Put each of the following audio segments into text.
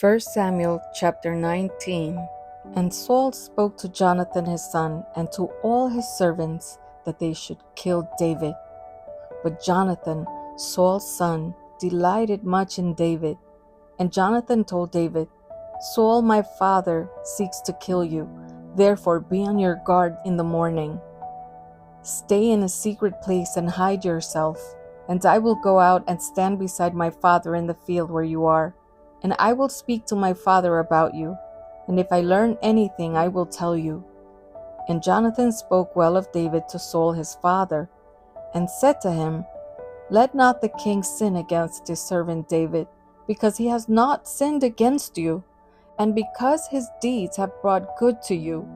1 Samuel chapter 19. And Saul spoke to Jonathan his son and to all his servants that they should kill David. But Jonathan, Saul's son, delighted much in David. And Jonathan told David, Saul my father seeks to kill you. Therefore be on your guard in the morning. Stay in a secret place and hide yourself, and I will go out and stand beside my father in the field where you are. And I will speak to my father about you, and if I learn anything, I will tell you. And Jonathan spoke well of David to Saul his father, and said to him, Let not the king sin against his servant David, because he has not sinned against you, and because his deeds have brought good to you.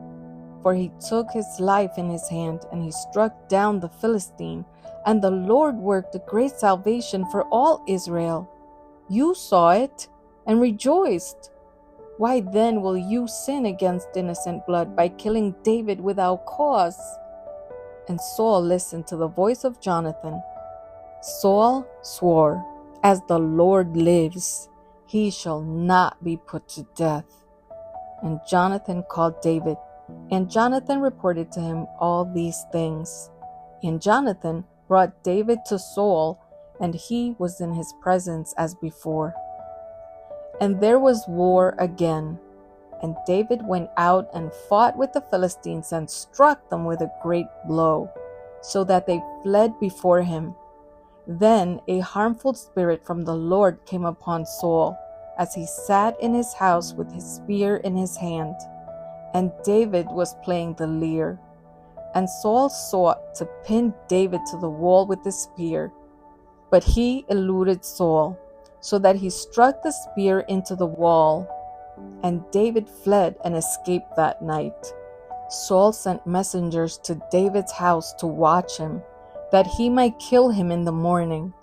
For he took his life in his hand, and he struck down the Philistine, and the Lord worked a great salvation for all Israel. You saw it and rejoiced. Why then will you sin against innocent blood by killing David without cause? And Saul listened to the voice of Jonathan. Saul swore, As the Lord lives, he shall not be put to death. And Jonathan called David, and Jonathan reported to him all these things. And Jonathan brought David to Saul, and he was in his presence as before. And there was war again, and David went out and fought with the Philistines and struck them with a great blow, so that they fled before him. Then a harmful spirit from the Lord came upon Saul, as he sat in his house with his spear in his hand, and David was playing the lyre. And Saul sought to pin David to the wall with the spear, but he eluded Saul, so that he struck the spear into the wall, and David fled and escaped that night. Saul sent messengers to David's house to watch him, that he might kill him in the morning.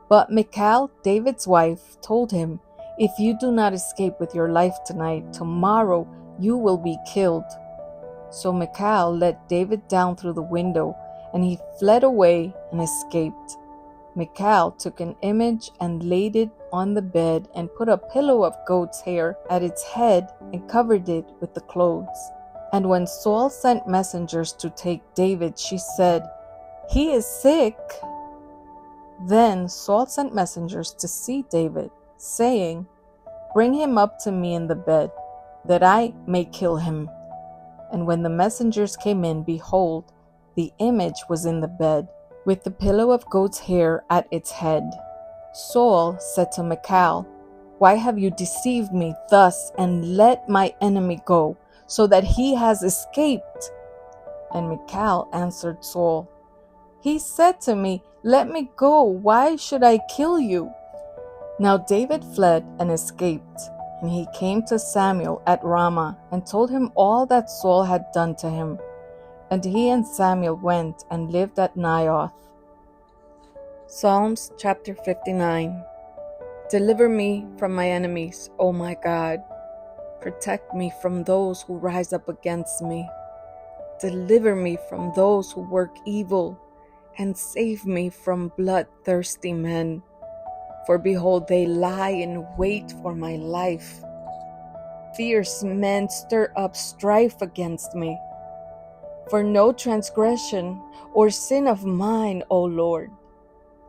But Michal, David's wife, told him, If you do not escape with your life tonight, tomorrow you will be killed. So Michal let David down through the window, and he fled away and escaped. Michal took an image and laid it on the bed and put a pillow of goat's hair at its head and covered it with the clothes. And when Saul sent messengers to take David, she said, He is sick. Then Saul sent messengers to see David, saying, Bring him up to me in the bed, that I may kill him. And when the messengers came in, behold, the image was in the bed, with the pillow of goat's hair at its head. Saul said to Michal, Why have you deceived me thus and let my enemy go, so that he has escaped? And Michal answered Saul, He said to me, Let me go, why should I kill you? Now David fled and escaped, and he came to Samuel at Ramah and told him all that Saul had done to him. And he and Samuel went and lived at Naioth. Psalms chapter 59. Deliver me from my enemies, O my God. Protect me from those who rise up against me. Deliver me from those who work evil, and save me from bloodthirsty men. For behold, they lie in wait for my life. Fierce men stir up strife against me. For no transgression or sin of mine, O Lord.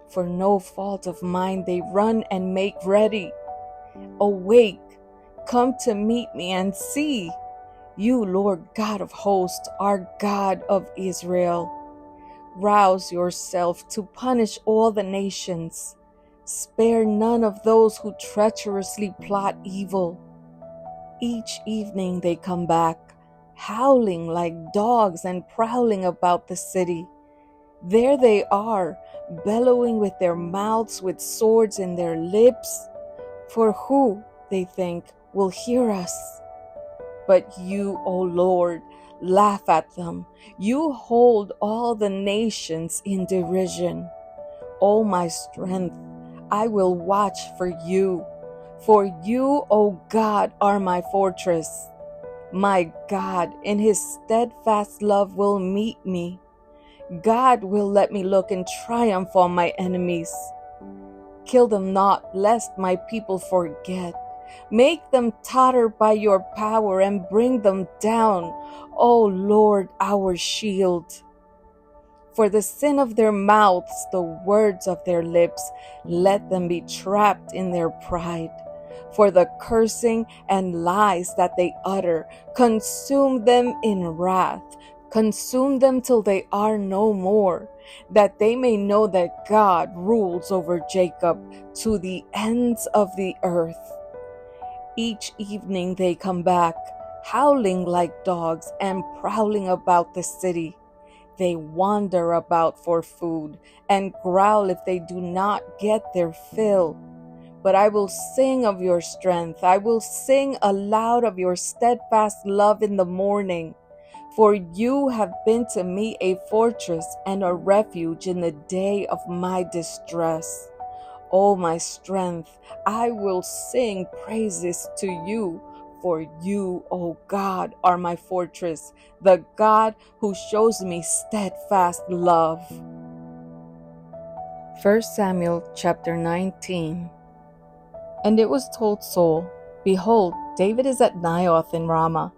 For no fault of mine they run and make ready. Awake, come to meet me and see. You, Lord God of hosts, are God of Israel. Rouse yourself to punish all the nations. Spare none of those who treacherously plot evil. Each evening they come back, howling like dogs and prowling about the city. There they are, bellowing with their mouths, with swords in their lips. For who, they think, will hear us? But you, O Lord, laugh at them. You hold all the nations in derision. O my strength, I will watch for you. For you, O God, are my fortress. My God, in his steadfast love, will meet me. God will let me look in triumph on my enemies. Kill them not, lest my people forget. Make them totter by your power and bring them down, O Lord, our shield. For the sin of their mouths, the words of their lips, let them be trapped in their pride. For the cursing and lies that they utter, consume them in wrath. Consume them till they are no more, that they may know that God rules over Jacob to the ends of the earth. Each evening they come back, howling like dogs and prowling about the city. They wander about for food and growl if they do not get their fill. But I will sing of your strength. I will sing aloud of your steadfast love in the morning. For you have been to me a fortress and a refuge in the day of my distress. O my strength, I will sing praises to you. For you, O God, are my fortress, the God who shows me steadfast love. 1 Samuel chapter 19. And it was told Saul, Behold, David is at Naioth in Ramah.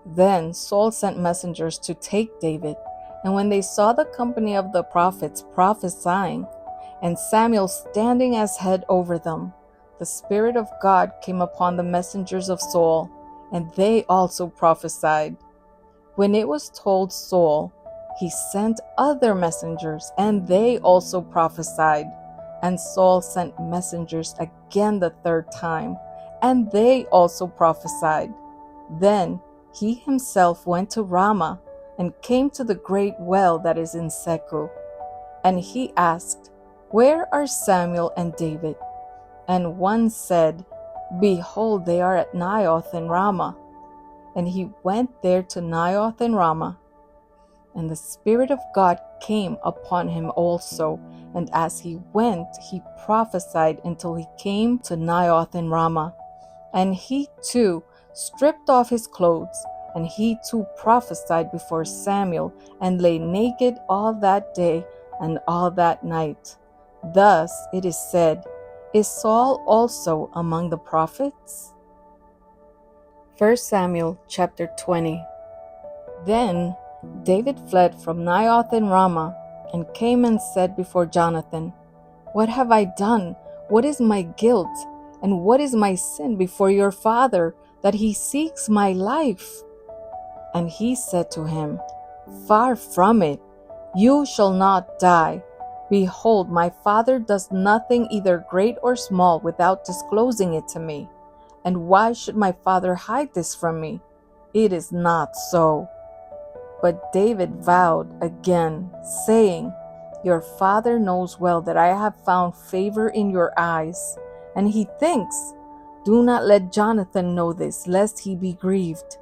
Then Saul sent messengers to take David. And when they saw the company of the prophets prophesying, and Samuel standing as head over them, the Spirit of God came upon the messengers of Saul, and they also prophesied. When it was told Saul, he sent other messengers, and they also prophesied. And Saul sent messengers again the third time, and they also prophesied. Then he himself went to Ramah, and came to the great well that is in Secu. And he asked, Where are Samuel and David? And one said, Behold, they are at Naioth in Ramah. And he went there to Naioth in Ramah. And the Spirit of God came upon him also. And as he went, he prophesied until he came to Naioth in Ramah. And he too stripped off his clothes, and he too prophesied before Samuel, and lay naked all that day and all that night. Thus it is said, Is Saul also among the prophets? 1 Samuel chapter 20. Then David fled from Naioth in Ramah, and came and said before Jonathan, What have I done? What is my guilt? And what is my sin before your father, that he seeks my life? And he said to him, Far from it, you shall not die. Behold, my father does nothing either great or small without disclosing it to me. And why should my father hide this from me? It is not so. But David vowed again, saying, Your father knows well that I have found favor in your eyes. And he thinks, Do not let Jonathan know this, lest he be grieved.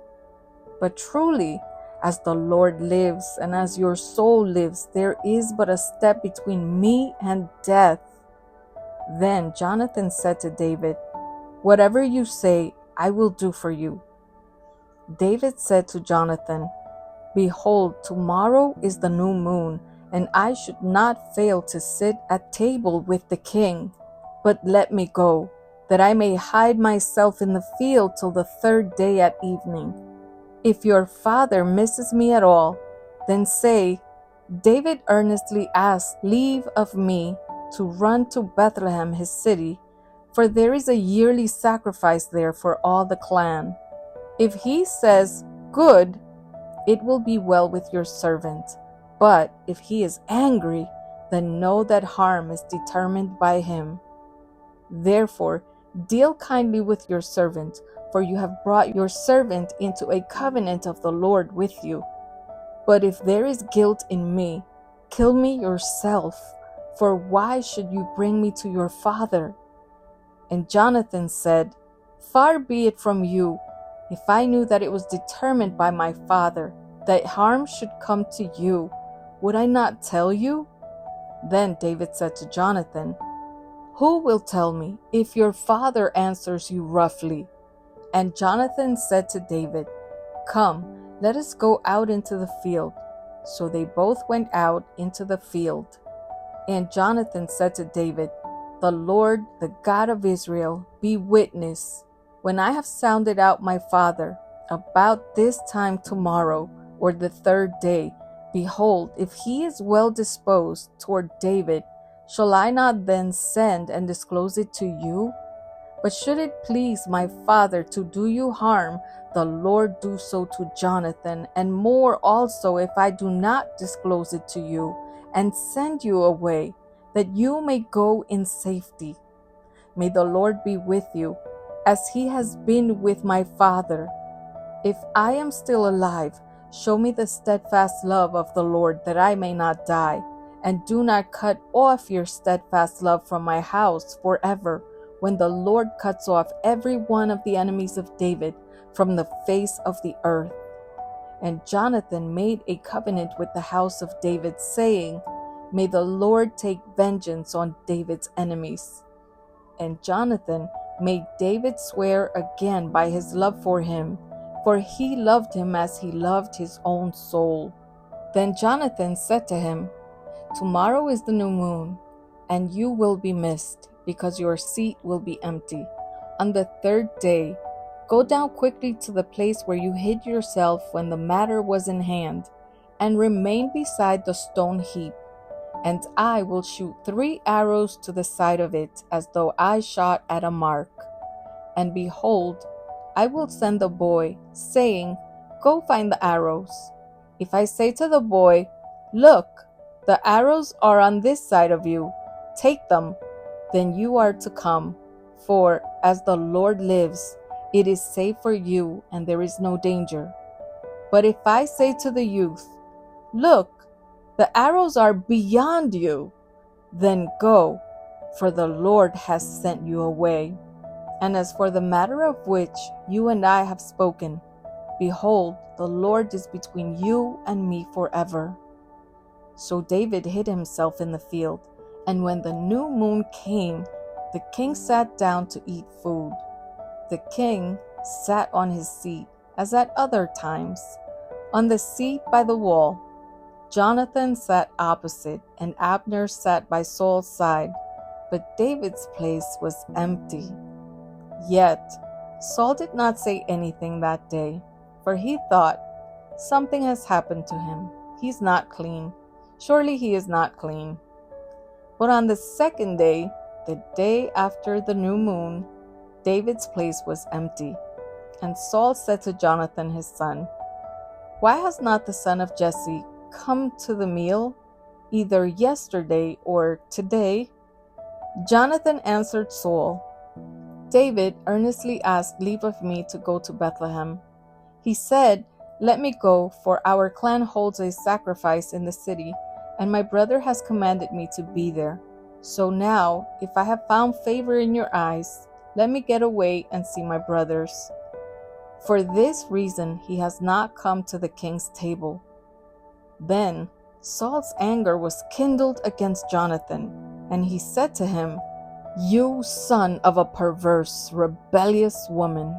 But truly, as the Lord lives, and as your soul lives, there is but a step between me and death. Then Jonathan said to David, Whatever you say, I will do for you. David said to Jonathan, Behold, tomorrow is the new moon, and I should not fail to sit at table with the king. But let me go, that I may hide myself in the field till the third day at evening. If your father misses me at all, then say, David earnestly asked leave of me to run to Bethlehem his city, for there is a yearly sacrifice there for all the clan. If he says, Good, it will be well with your servant. But if he is angry, then know that harm is determined by him. Therefore, deal kindly with your servant, for you have brought your servant into a covenant of the Lord with you. But if there is guilt in me, kill me yourself, for why should you bring me to your father? And Jonathan said, Far be it from you. If I knew that it was determined by my father that harm should come to you, would I not tell you? Then David said to Jonathan, Who will tell me if your father answers you roughly? And Jonathan said to David, Come, let us go out into the field. So they both went out into the field. And Jonathan said to David, The Lord, the God of Israel, be witness. When I have sounded out my father, about this time tomorrow, or the third day, behold, if he is well disposed toward David, shall I not then send and disclose it to you? But should it please my father to do you harm, the Lord do so to Jonathan, and more also if I do not disclose it to you, and send you away, that you may go in safety. May the Lord be with you, as he has been with my father. If I am still alive, show me the steadfast love of the Lord, that I may not die, and do not cut off your steadfast love from my house forever, when the Lord cuts off every one of the enemies of David from the face of the earth. And Jonathan made a covenant with the house of David, saying, May the Lord take vengeance on David's enemies. And Jonathan made David swear again by his love for him, for he loved him as he loved his own soul. Then Jonathan said to him, Tomorrow is the new moon, and you will be missed, because your seat will be empty. On the third day, go down quickly to the place where you hid yourself when the matter was in hand, and remain beside the stone heap. And I will shoot 3 arrows to the side of it, as though I shot at a mark. And behold, I will send the boy, saying, Go find the arrows. If I say to the boy, Look, the arrows are on this side of you, take them, then you are to come. For, as the Lord lives, it is safe for you, and there is no danger. But if I say to the youth, Look, the arrows are beyond you, then go, for the Lord has sent you away. And as for the matter of which you and I have spoken, behold, the Lord is between you and me forever. So David hid himself in the field, and when the new moon came, the king sat down to eat food. The king sat on his seat, as at other times, on the seat by the wall. Jonathan sat opposite, and Abner sat by Saul's side, but David's place was empty. Yet Saul did not say anything that day, for he thought, Something has happened to him. He's not clean. Surely he is not clean. But on the second day, the day after the new moon, David's place was empty. And Saul said to Jonathan his son, Why has not the son of Jesse come to the meal, either yesterday or today? Jonathan answered Saul, David earnestly asked leave of me to go to Bethlehem. He said, Let me go, for our clan holds a sacrifice in the city, and my brother has commanded me to be there. So now, if I have found favor in your eyes, let me get away and see my brothers. For this reason he has not come to the king's table. Then Saul's anger was kindled against Jonathan, and he said to him, You son of a perverse, rebellious woman,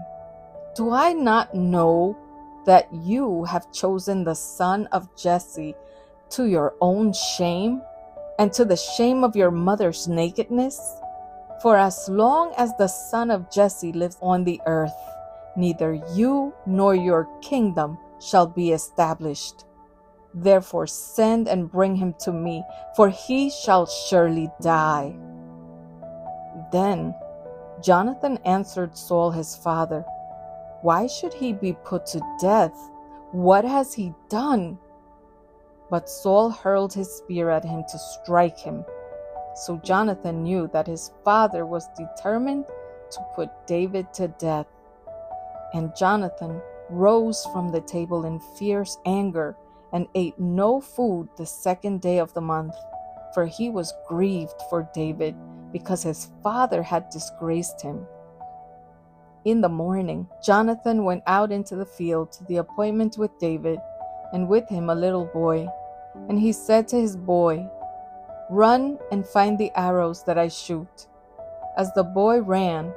do I not know that you have chosen the son of Jesse to your own shame, and to the shame of your mother's nakedness? For as long as the son of Jesse lives on the earth, neither you nor your kingdom shall be established. Therefore send and bring him to me, for he shall surely die. Then Jonathan answered Saul his father, Why should he be put to death? What has he done? But Saul hurled his spear at him to strike him. So Jonathan knew that his father was determined to put David to death. And Jonathan rose from the table in fierce anger and ate no food the second day of the month, for he was grieved for David, because his father had disgraced him. In the morning, Jonathan went out into the field to the appointment with David, and with him a little boy. And he said to his boy, Run and find the arrows that I shoot. As the boy ran,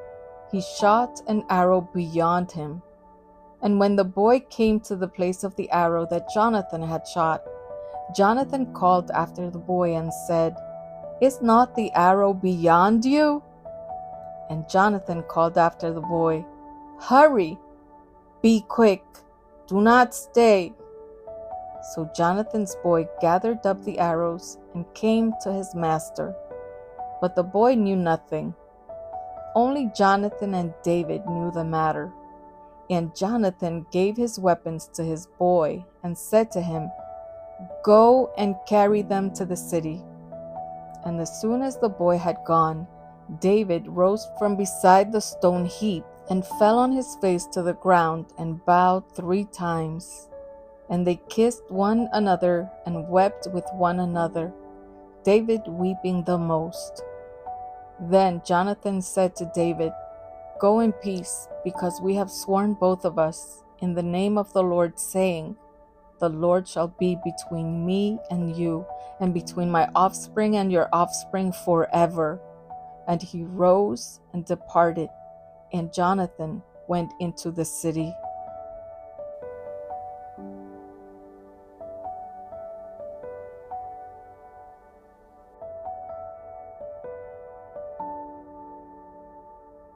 he shot an arrow beyond him. And when the boy came to the place of the arrow that Jonathan had shot, Jonathan called after the boy and said, Is not the arrow beyond you? And Jonathan called after the boy, "Hurry! Be quick! Do not stay!" So Jonathan's boy gathered up the arrows and came to his master. But the boy knew nothing. Only Jonathan and David knew the matter. And Jonathan gave his weapons to his boy and said to him, "Go and carry them to the city." And as soon as the boy had gone, David rose from beside the stone heap and fell on his face to the ground and bowed 3 times. And they kissed one another and wept with one another, David weeping the most. Then Jonathan said to David, "Go in peace, because we have sworn both of us in the name of the Lord, saying, 'The Lord shall be between me and you, and between my offspring and your offspring forever.'" And he rose and departed, and Jonathan went into the city.